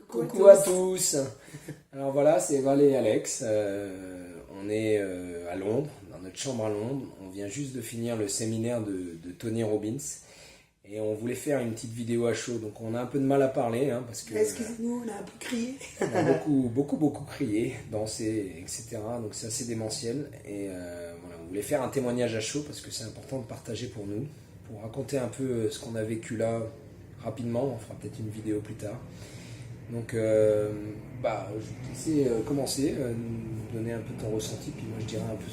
Coucou à tous. Alors voilà, c'est Val et Alex. On est à Londres, dans notre chambre à Londres. On vient juste de finir le séminaire de Tony Robbins. Et on voulait faire une petite vidéo à chaud. Donc on a un peu de mal à parler, hein, parce que excusez-nous, on a un peu crié. on a beaucoup crié, dansé, etc. Donc c'est assez démentiel. Et voilà, on voulait faire un témoignage à chaud parce que c'est important de partager pour nous, pour raconter un peu ce qu'on a vécu là rapidement. On fera peut-être une vidéo plus tard. Donc, je vais te laisser commencer, donner un peu ton ressenti, puis moi je dirai un peu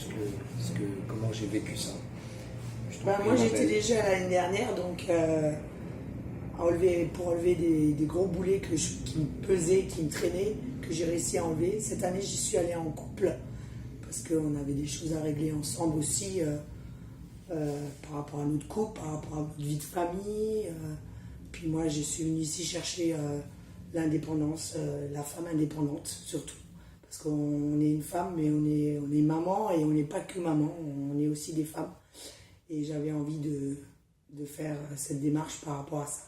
comment j'ai vécu ça. Moi j'étais déjà l'année dernière, donc pour enlever des gros boulets qui me pesaient, qui me traînaient, que j'ai réussi à enlever. Cette année j'y suis allée en couple, parce qu'on avait des choses à régler ensemble aussi, par rapport à notre couple, par rapport à notre vie de famille. Puis moi je suis venue ici chercher l'indépendance, la femme indépendante surtout. Parce qu'on est une femme, mais on est maman, et on n'est pas que maman, on est aussi des femmes. Et j'avais envie de faire cette démarche par rapport à ça.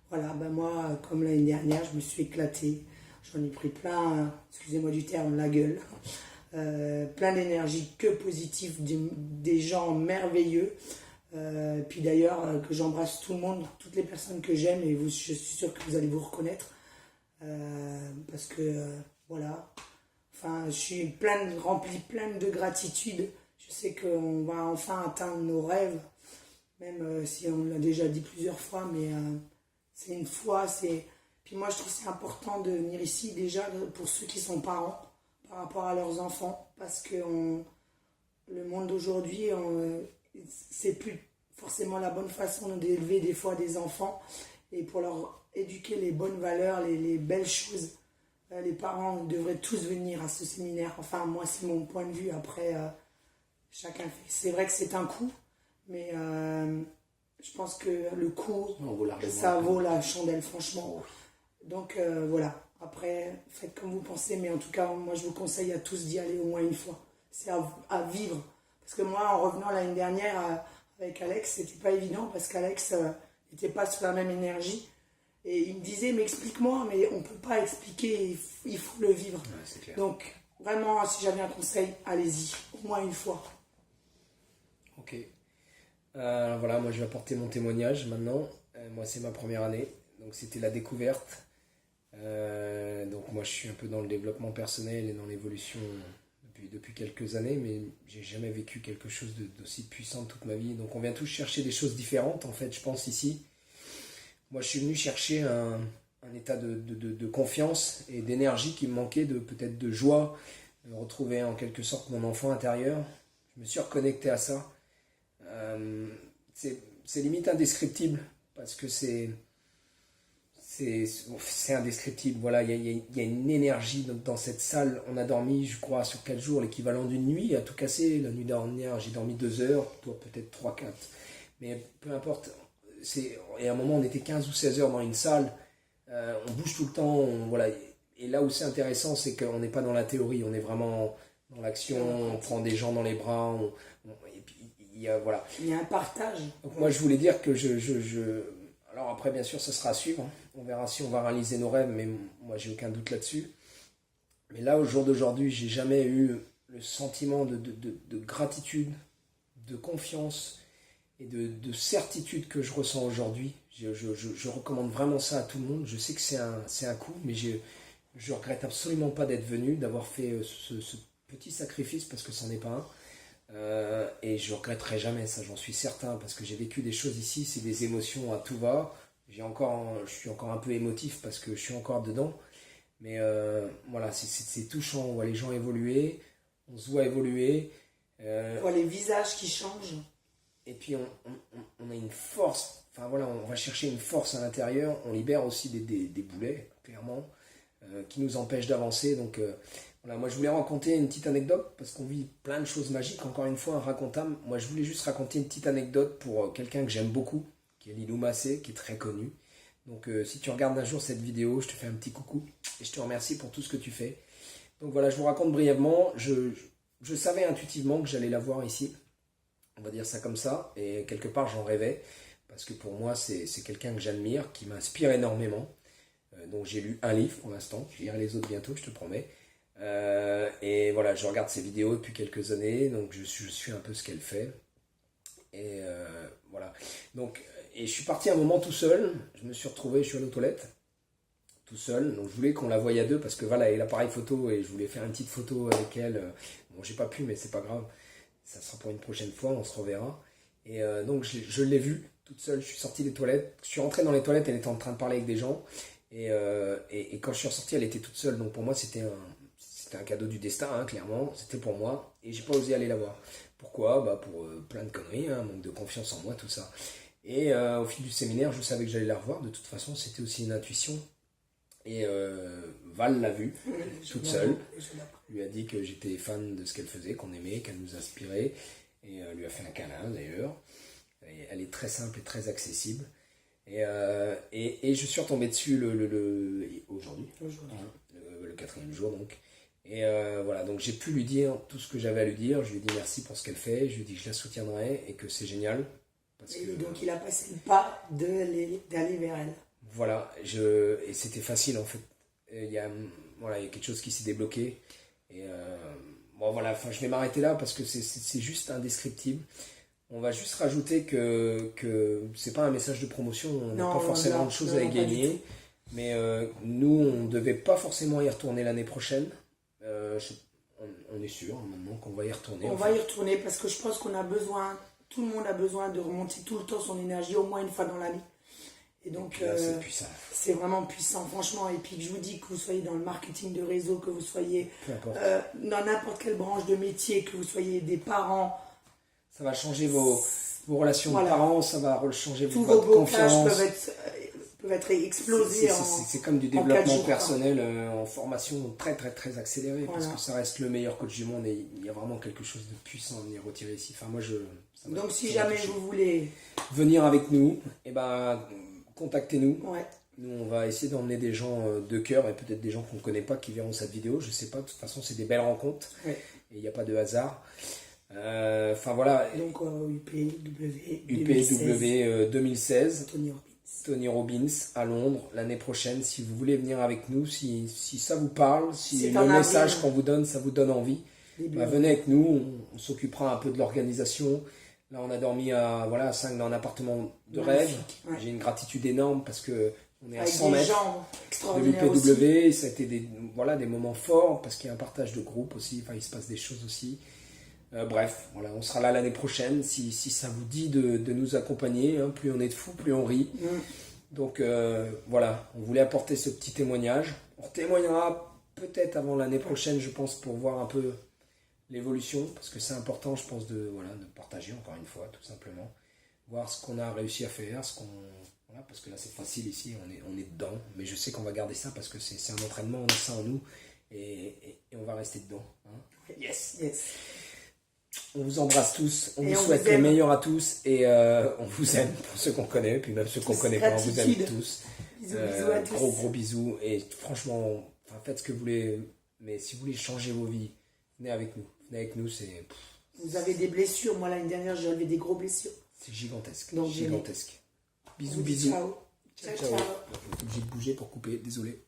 Voilà, moi, comme l'année dernière, je me suis éclatée. J'en ai pris plein, excusez-moi du terme, la gueule. Plein d'énergie, que positive, des gens merveilleux. Puis d'ailleurs, que j'embrasse tout le monde, toutes les personnes que j'aime, et je suis sûre que vous allez vous reconnaître. Parce que, voilà, enfin, je suis remplie pleine de gratitude. Je sais qu'on va enfin atteindre nos rêves, même si on l'a déjà dit plusieurs fois, mais c'est une foi. Puis moi, je trouve que c'est important de venir ici, déjà, pour ceux qui sont parents, par rapport à leurs enfants, parce que le monde d'aujourd'hui, c'est plus forcément la bonne façon d'élever des fois des enfants, et pour leur éduquer les bonnes valeurs, les belles choses. Les parents devraient tous venir à ce séminaire. Enfin, moi, c'est mon point de vue. Après, chacun fait. C'est vrai que c'est un coût, mais je pense que le coût, ça vaut la chandelle, franchement. Donc, voilà. Après, faites comme vous pensez, mais en tout cas, moi, je vous conseille à tous d'y aller au moins une fois. C'est à vivre. Parce que moi, en revenant l'année dernière avec Alex, c'était pas évident, parce qu'Alex n'était pas sur la même énergie. Et il me disait, mais explique-moi, mais on ne peut pas expliquer, il faut le vivre. Ouais, c'est clair. Donc, vraiment, si j'avais un conseil, allez-y, au moins une fois. Ok. Voilà, moi je vais apporter mon témoignage maintenant. Moi c'est ma première année, donc c'était la découverte. Donc moi je suis un peu dans le développement personnel et dans l'évolution depuis quelques années, mais j'ai jamais vécu quelque chose d'aussi puissant toute ma vie. Donc on vient tous chercher des choses différentes en fait, je pense ici. Moi, je suis venu chercher un état de confiance et d'énergie qui me manquait, peut-être de joie, de retrouver en quelque sorte mon enfant intérieur. Je me suis reconnecté à ça. C'est limite indescriptible, parce que c'est indescriptible. Voilà, il y a une énergie dans cette salle. On a dormi, je crois, sur 4 jours, l'équivalent d'une nuit à tout casser. La nuit dernière, j'ai dormi 2 heures, toi peut-être 3-4. Mais peu importe. Et à un moment on était 15 ou 16 heures dans une salle, on bouge tout le temps, voilà. Et là où c'est intéressant, c'est qu'on n'est pas dans la théorie, on est vraiment dans l'action, on prend des gens dans les bras, et puis voilà. Il y a un partage. Donc moi je voulais dire que alors après bien sûr ça sera à suivre, hein. On verra si on va réaliser nos rêves, mais moi j'ai aucun doute là-dessus. Mais là au jour d'aujourd'hui, j'ai jamais eu le sentiment de gratitude, de confiance et de certitude que je ressens aujourd'hui. Je recommande vraiment ça à tout le monde. Je sais que c'est un coup, mais je regrette absolument pas d'être venu, d'avoir fait ce petit sacrifice, parce que c'en est pas un. Et je regretterai jamais ça, j'en suis certain, parce que j'ai vécu des choses ici, c'est des émotions à tout va. Je suis encore un peu émotif parce que je suis encore dedans. Mais voilà, c'est touchant, on voit les gens évoluer, on se voit évoluer. On voit les visages qui changent. Et puis on a une force, enfin voilà, on va chercher une force à l'intérieur, on libère aussi des boulets, clairement, qui nous empêchent d'avancer. Donc voilà, moi je voulais raconter une petite anecdote, parce qu'on vit plein de choses magiques, encore une fois, inracontables. Moi je voulais juste raconter une petite anecdote pour quelqu'un que j'aime beaucoup, qui est Lilou Massé, qui est très connu. Donc si tu regardes un jour cette vidéo, je te fais un petit coucou, et je te remercie pour tout ce que tu fais. Donc voilà, je vous raconte brièvement, je savais intuitivement que j'allais la voir ici. On va dire ça comme ça, et quelque part j'en rêvais, parce que pour moi c'est quelqu'un que j'admire, qui m'inspire énormément. Donc j'ai lu un livre pour l'instant, je lirai les autres bientôt, je te promets. Et voilà, je regarde ses vidéos depuis quelques années, donc je suis un peu ce qu'elle fait. Et voilà. Donc, et je suis parti un moment tout seul, je me suis retrouvé, je suis allé aux toilettes, tout seul. Donc je voulais qu'on la voie à deux, parce que voilà, elle a l'appareil photo, et je voulais faire une petite photo avec elle. Bon, j'ai pas pu, mais c'est pas grave. Ça sera pour une prochaine fois, on se reverra. Et donc je l'ai vue toute seule, je suis sorti des toilettes, je suis rentré dans les toilettes, elle était en train de parler avec des gens. Et quand je suis ressorti, elle était toute seule. Donc pour moi, c'était un cadeau du destin, hein, clairement. C'était pour moi. Et j'ai pas osé aller la voir. Pourquoi? Bah pour plein de conneries, hein, manque de confiance en moi, tout ça. Et au fil du séminaire, je savais que j'allais la revoir. De toute façon, c'était aussi une intuition. Et Val l'a vue, toute seule. Lui a dit que j'étais fan de ce qu'elle faisait, qu'on aimait, qu'elle nous inspirait. Et lui a fait un câlin, d'ailleurs. Et elle est très simple et très accessible. Et je suis retombé dessus aujourd'hui, le 4e jour donc. Et voilà, donc j'ai pu lui dire tout ce que j'avais à lui dire. Je lui ai dit merci pour ce qu'elle fait, je lui ai dit que je la soutiendrai et que c'est génial. Donc il a passé le pas d'aller vers elle. Voilà, et c'était facile en fait. Il y a quelque chose qui s'est débloqué. Et bon voilà, je vais m'arrêter là parce que c'est juste indescriptible. On va juste rajouter que c'est pas un message de promotion, on n'a pas forcément de choses à y gagner, mais nous, on ne devait pas forcément y retourner l'année prochaine. On est sûr maintenant qu'on va y retourner. On va y retourner parce que je pense qu'on a besoin, tout le monde a besoin de remonter tout le temps son énergie, au moins une fois dans l'année. Et donc, là, c'est puissant. C'est vraiment puissant, franchement. Et puis, je vous dis que vous soyez dans le marketing de réseau, que vous soyez dans n'importe quelle branche de métier, que vous soyez des parents. Ça va changer vos relations de parents, ça va changer tous votre vos confiance. Peuvent être explosés. C'est comme du développement personnel en formation très très très accélérée, parce que ça reste le meilleur coach du monde et il y a vraiment quelque chose de puissant à venir retirer ici. Enfin, moi, donc si jamais vous voulez venir avec nous, contactez-nous. Ouais. Nous, on va essayer d'emmener des gens de cœur et peut-être des gens qu'on ne connaît pas qui verront cette vidéo. Je sais pas, de toute façon, c'est des belles rencontres et il n'y a pas de hasard. Enfin voilà. Donc UPW 2016. Tony Robbins à Londres l'année prochaine. Si vous voulez venir avec nous, si ça vous parle, si le message qu'on vous donne, ça vous donne envie, venez avec nous. On s'occupera un peu de l'organisation. Là, on a dormi à 5 dans un appartement de rêve. Ouais. J'ai une gratitude énorme parce que on est à 100 mètres de l'UPW. Ça a été des moments forts parce qu'il y a un partage de groupe aussi. Enfin, il se passe des choses aussi. Bref, voilà, on sera là l'année prochaine si ça vous dit de nous accompagner. Hein, plus on est de fous, plus on rit. Donc voilà, on voulait apporter ce petit témoignage. On témoignera peut-être avant l'année prochaine, je pense, pour voir un peu l'évolution, parce que c'est important, je pense, de partager encore une fois, tout simplement. Voir ce qu'on a réussi à faire, parce que là c'est facile ici, on est dedans. Mais je sais qu'on va garder ça parce que c'est un entraînement, on a ça en nous et on va rester dedans. Hein. Yes. On vous embrasse tous, on vous souhaite le meilleur à tous et on vous aime pour ceux qu'on connaît, puis même ceux qu'on connaît pas, on vous aime tous. Bisous à tous. Gros bisous et franchement, faites ce que vous voulez, mais si vous voulez changer vos vies, venez avec nous. C'est... Vous avez des blessures, moi l'année dernière j'avais des gros blessures. C'est gigantesque. Donc, gigantesque. Bisous. Ciao. Ciao. Je suis obligé de bouger pour couper, désolé.